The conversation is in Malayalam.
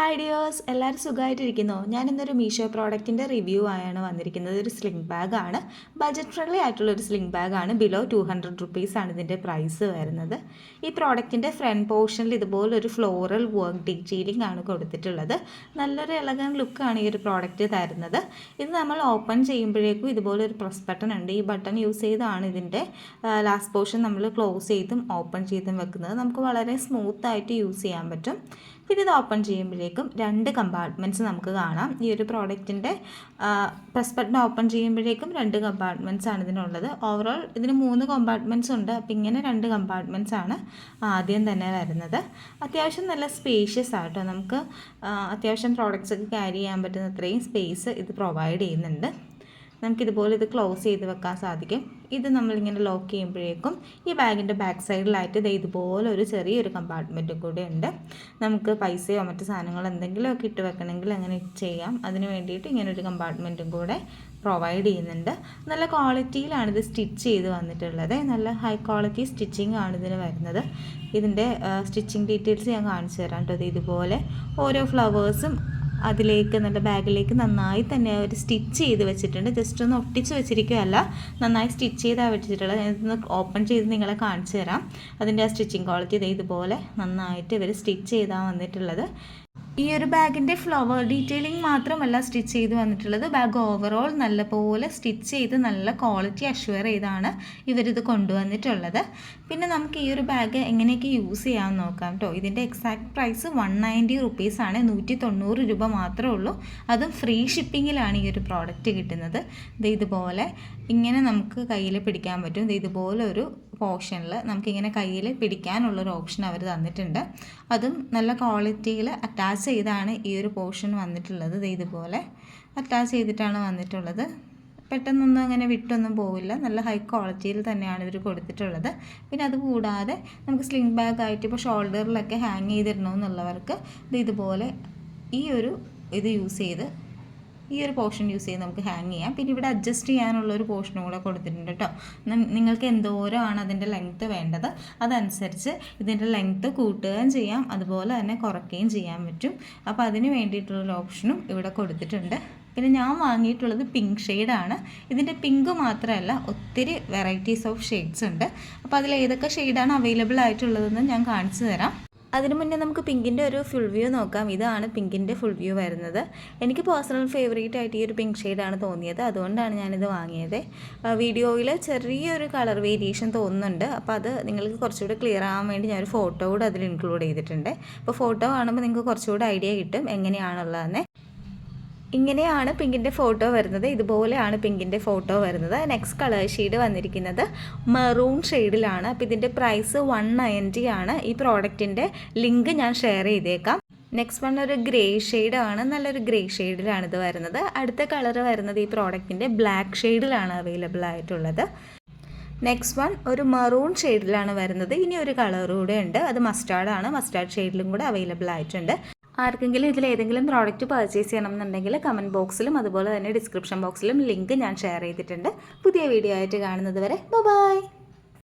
ഹായ് ഡിയേഴ്സ്, എല്ലാവരും സുഖമായിട്ടിരിക്കുന്നോ? ഞാനിന്നൊരു മീഷോ പ്രോഡക്റ്റിൻ്റെ റിവ്യൂ ആയാണ് വന്നിരിക്കുന്നത്. ഒരു സ്ലിംഗ് ബാഗാണ്, ബഡ്ജറ്റ് ഫ്രണ്ട്ലി ആയിട്ടുള്ളൊരു സ്ലിംഗ് ബാഗാണ്. ബിലോ 200 റുപ്പീസാണ് ഇതിൻ്റെ പ്രൈസ് വരുന്നത്. ഈ പ്രോഡക്റ്റിൻ്റെ ഫ്രണ്ട് പോർഷനിൽ ഇതുപോലൊരു ഫ്ലോറൽ വർക്ക് ഡീറ്റെയിലിംഗ് ആണ് കൊടുത്തിട്ടുള്ളത്. നല്ലൊരു എലഗൻ ലുക്കാണ് ഈ ഒരു പ്രോഡക്റ്റ് തരുന്നത്. ഇത് നമ്മൾ ഓപ്പൺ ചെയ്യുമ്പോഴേക്കും ഇതുപോലൊരു പ്രസ് ബട്ടൺ ഉണ്ട്. ഈ ബട്ടൺ യൂസ് ചെയ്താണ് ഇതിൻ്റെ ലാസ്റ്റ് പോർഷൻ നമ്മൾ ക്ലോസ് ചെയ്തും ഓപ്പൺ ചെയ്തും വെക്കുന്നത്. നമുക്ക് വളരെ സ്മൂത്തായിട്ട് യൂസ് ചെയ്യാൻ പറ്റും. പിന്നെ ഇത് ഓപ്പൺ ചെയ്യുമ്പോഴേക്കും 2 കമ്പാർട്ട്മെൻറ്റ്സ് നമുക്ക് കാണാം. ഈ ഒരു പ്രോഡക്റ്റിൻ്റെ പ്രസ് ബട്ടൺ ഓപ്പൺ ചെയ്യുമ്പോഴേക്കും 2 കമ്പാർട്ട്മെൻറ്റ്സ് ആണ് ഇതിനുള്ളത്. ഓവറോൾ ഇതിന് 3 കമ്പാർട്ട്മെൻറ്റ്സ് ഉണ്ട്. അപ്പോൾ ഇങ്ങനെ 2 കമ്പാർട്ട്മെൻറ്റ്സ് ആണ് ആദ്യം തന്നെ വരുന്നത്. അത്യാവശ്യം നല്ല സ്പേഷ്യസ് ആട്ടോ. നമുക്ക് അത്യാവശ്യം പ്രോഡക്റ്റ്സ് ഒക്കെ ക്യാരി ചെയ്യാൻ പറ്റുന്ന അത്രയും സ്പേസ് ഇത് പ്രൊവൈഡ് ചെയ്യുന്നുണ്ട്. നമുക്കിതുപോലെ ഇത് ക്ലോസ് ചെയ്ത് വെക്കാൻ സാധിക്കും. ഇത് നമ്മളിങ്ങനെ ലോക്ക് ചെയ്യുമ്പോഴേക്കും ഈ ബാഗിൻ്റെ ബാക്ക് സൈഡിലായിട്ട് ഇത് ഇതുപോലെ ഒരു ചെറിയൊരു കമ്പാർട്ട്മെൻറ്റും കൂടെ ഉണ്ട്. നമുക്ക് പൈസയോ മറ്റു സാധനങ്ങളോ എന്തെങ്കിലുമൊക്കെ ഇട്ട് വെക്കണമെങ്കിൽ അങ്ങനെ ചെയ്യാം. അതിന് വേണ്ടിയിട്ട് ഇങ്ങനൊരു കമ്പാർട്ട്മെൻറ്റും കൂടെ പ്രൊവൈഡ് ചെയ്യുന്നുണ്ട്. നല്ല ക്വാളിറ്റിയിലാണ് ഇത് സ്റ്റിച്ച് ചെയ്ത് വന്നിട്ടുള്ളത്. നല്ല ഹൈ ക്വാളിറ്റി സ്റ്റിച്ചിങ് ആണ് ഇതിന് വരുന്നത്. ഇതിൻ്റെ സ്റ്റിച്ചിങ് ഡീറ്റെയിൽസ് ഞാൻ കാണിച്ചു തരാം കേട്ടോ. ഇതുപോലെ ഓരോ ഫ്ലവേഴ്സും അതിലേക്ക് നല്ല ബാഗിലേക്ക് നന്നായി തന്നെ അവർ സ്റ്റിച്ച് ചെയ്ത് വെച്ചിട്ടുണ്ട്. ജസ്റ്റ് ഒന്ന് ഒട്ടിച്ച് വെച്ചിരിക്കുകയല്ല, നന്നായി സ്റ്റിച്ച് ചെയ്താണ് വെച്ചിട്ടുള്ളത്. ഞാനിതൊന്ന് ഓപ്പൺ ചെയ്ത് നിങ്ങളെ കാണിച്ചു തരാം. അതിൻ്റെ ആ സ്റ്റിച്ചിങ് ക്വാളിറ്റി ഇതുപോലെ നന്നായിട്ട് ഇവർ സ്റ്റിച്ച് ചെയ്താണ് വന്നിട്ടുള്ളത്. ഈ ഒരു ബാഗിൻ്റെ ഫ്ലവർ ഡീറ്റെയിലിംഗ് മാത്രമല്ല സ്റ്റിച്ച് ചെയ്ത് വന്നിട്ടുള്ളത്. ബാഗ് ഓവറോൾ നല്ലപോലെ സ്റ്റിച്ച് ചെയ്ത് നല്ല ക്വാളിറ്റി അഷ്വർ ചെയ്താണ് ഇവരിത് കൊണ്ടുവന്നിട്ടുള്ളത്. പിന്നെ നമുക്ക് ഈ ഒരു ബാഗ് എങ്ങനെയൊക്കെ യൂസ് ചെയ്യാമെന്ന് നോക്കാം കേട്ടോ. ഇതിൻ്റെ എക്സാക്ട് പ്രൈസ് 190 റുപ്പീസാണ്. 190 രൂപ മാത്രമേ ഉള്ളൂ. അതും ഫ്രീ ഷിപ്പിങ്ങിലാണ് ഈ ഒരു പ്രോഡക്റ്റ് കിട്ടുന്നത്. ഇതുപോലെ ഇങ്ങനെ നമുക്ക് കയ്യിൽ പിടിക്കാൻ പറ്റും. ഇതുപോലെ ഒരു പോർഷനിൽ നമുക്കിങ്ങനെ കയ്യിൽ പിടിക്കാനുള്ളൊരു ഓപ്ഷൻ അവർ തന്നിട്ടുണ്ട്. അതും നല്ല ക്വാളിറ്റിയിൽ അറ്റാച്ച് ചെയ്താണ് ഈ ഒരു പോർഷൻ വന്നിട്ടുള്ളത്. ഇതുപോലെ അറ്റാച്ച് ചെയ്തിട്ടാണ് വന്നിട്ടുള്ളത്. പെട്ടെന്നൊന്നും അങ്ങനെ വിട്ടൊന്നും പോവില്ല. നല്ല ഹൈ ക്വാളിറ്റിയിൽ തന്നെയാണ് ഇവർ കൊടുത്തിട്ടുള്ളത്. പിന്നെ അതുകൂടാതെ നമുക്ക് സ്ലിംഗ് ബാഗായിട്ട് ഇപ്പോൾ ഷോൾഡറിലൊക്കെ ഹാങ് ചെയ്തിടണമെന്നുള്ളവർക്ക് ഇതുപോലെ ഈ ഒരു യൂസ് ചെയ്ത് ഈ ഒരു പോർഷൻ യൂസ് ചെയ്ത് നമുക്ക് ഹാങ് ചെയ്യാം. പിന്നെ ഇവിടെ അഡ്ജസ്റ്റ് ചെയ്യാനുള്ളൊരു പോർഷനും കൂടെ കൊടുത്തിട്ടുണ്ട് കേട്ടോ. നിങ്ങൾക്ക് എന്തോരമാണ് അതിൻ്റെ ലെങ്ത്ത് വേണ്ടത് അതനുസരിച്ച് ഇതിൻ്റെ ലെങ്ത്ത് കൂട്ടുകയും ചെയ്യാം, അതുപോലെ തന്നെ കുറയ്ക്കുകയും ചെയ്യാൻ പറ്റും. അപ്പോൾ അതിന് വേണ്ടിയിട്ടുള്ളൊരു ഓപ്ഷനും ഇവിടെ കൊടുത്തിട്ടുണ്ട്. പിന്നെ ഞാൻ വാങ്ങിയിട്ടുള്ളത് പിങ്ക് ഷെയ്ഡാണ്. ഇതിൻ്റെ പിങ്ക് മാത്രമല്ല, ഒത്തിരി വെറൈറ്റീസ് ഓഫ് ഷെയ്ഡ്സ് ഉണ്ട്. അപ്പോൾ അതിൽ ഏതൊക്കെ ഷെയ്ഡാണ് അവൈലബിൾ ആയിട്ടുള്ളതെന്ന് ഞാൻ കാണിച്ചു തരാം. അതിന് മുന്നേ നമുക്ക് പിങ്കിൻ്റെ ഒരു ഫുൾ വ്യൂ നോക്കാം. ഇതാണ് പിങ്കിൻ്റെ ഫുൾ വ്യൂ വരുന്നത്. എനിക്ക് പേഴ്സണൽ ഫേവറേറ്റ് ആയിട്ട് ഈ ഒരു പിങ്ക് ഷെയ്ഡാണ് തോന്നിയത്. അതുകൊണ്ടാണ് ഞാനിത് വാങ്ങിയത്. വീഡിയോയിൽ ചെറിയൊരു കളർ വേരിയേഷൻ തോന്നുന്നുണ്ട്. അപ്പോൾ അത് നിങ്ങൾക്ക് കുറച്ചുകൂടി ക്ലിയർ ആകാൻ വേണ്ടി ഞാനൊരു ഫോട്ടോ കൂടെ അതിൽ ഇൻക്ലൂഡ് ചെയ്തിട്ടുണ്ട്. അപ്പോൾ ഫോട്ടോ കാണുമ്പോൾ നിങ്ങൾക്ക് കുറച്ചുകൂടി ഐഡിയ കിട്ടും എങ്ങനെയാണുള്ളതെന്ന്. ഇങ്ങനെയാണ് പിങ്കിൻ്റെ ഫോട്ടോ വരുന്നത്. ഇതുപോലെയാണ് പിങ്കിൻ്റെ ഫോട്ടോ വരുന്നത്. നെക്സ്റ്റ് കളർ ഷെയ്ഡ് വന്നിരിക്കുന്നത് മെറൂൺ ഷെയ്ഡിലാണ്. അപ്പോൾ ഇതിൻ്റെ പ്രൈസ് 190 ആണ്. ഈ പ്രോഡക്റ്റിൻ്റെ ലിങ്ക് ഞാൻ ഷെയർ ചെയ്തേക്കാം. നെക്സ്റ്റ് വൺ ഒരു ഗ്രേ ഷെയ്ഡാണ്. നല്ലൊരു ഗ്രേ ഷെയ്ഡിലാണ് ഇത് വരുന്നത്. അടുത്ത കളർ വരുന്നത് ഈ പ്രോഡക്റ്റിൻ്റെ ബ്ലാക്ക് ഷെയ്ഡിലാണ് അവൈലബിൾ ആയിട്ടുള്ളത്. നെക്സ്റ്റ് വൺ ഒരു മറൂൺ ഷെയ്ഡിലാണ് വരുന്നത്. ഇനി ഒരു കളർ കൂടെ ഉണ്ട്, അത് മസ്റ്റാർഡാണ്. മസ്റ്റാർഡ് ഷെയ്ഡിലും കൂടെ അവൈലബിൾ ആയിട്ടുണ്ട്. ആർക്കെങ്കിലും ഇതിൽ ഏതെങ്കിലും പ്രോഡക്റ്റ് പർച്ചേസ് ചെയ്യണം എന്നുണ്ടെങ്കിൽ കമൻറ്റ് ബോക്സിലും അതുപോലെ തന്നെ ഡിസ്ക്രിപ്ഷൻ ബോക്സിലും ലിങ്ക് ഞാൻ ഷെയർ ചെയ്തിട്ടുണ്ട്. പുതിയ വീഡിയോ ആയിട്ട് കാണുന്നത് വരെ ബൈ.